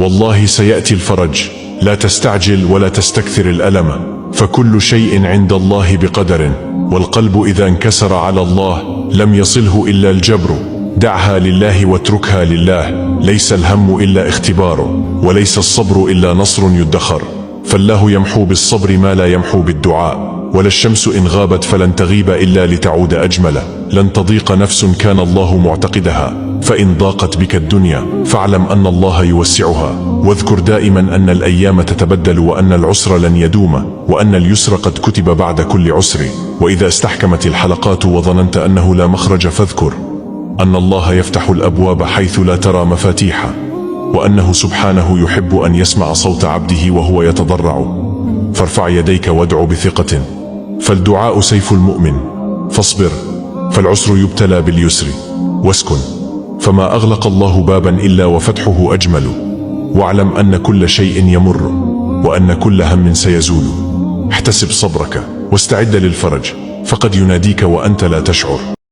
والله سيأتي الفرج، لا تستعجل ولا تستكثر الألم، فكل شيء عند الله بقدر، والقلب إذا انكسر على الله لم يصله إلا الجبر. دعها لله واتركها لله، ليس الهم إلا اختبار، وليس الصبر إلا نصر يدخر، فالله يمحو بالصبر ما لا يمحو بالدعاء، ولا الشمس إن غابت فلن تغيب إلا لتعود أجمل. لن تضيق نفس كان الله معتقدها، فإن ضاقت بك الدنيا فاعلم أن الله يوسعها، واذكر دائما أن الأيام تتبدل، وأن العسر لن يدوم، وأن اليسر قد كتب بعد كل عسر. وإذا استحكمت الحلقات وظننت أنه لا مخرج فاذكر أن الله يفتح الأبواب حيث لا ترى مفاتيحها، وأنه سبحانه يحب أن يسمع صوت عبده وهو يتضرع. فارفع يديك وادع بثقة، فالدعاء سيف المؤمن. فاصبر، فالعسر يبتلى باليسر. واسكن، فما أغلق الله بابا إلا وفتحه أجمل. واعلم أن كل شيء يمر، وأن كل هم سيزول. احتسب صبرك واستعد للفرج، فقد يناديك وأنت لا تشعر.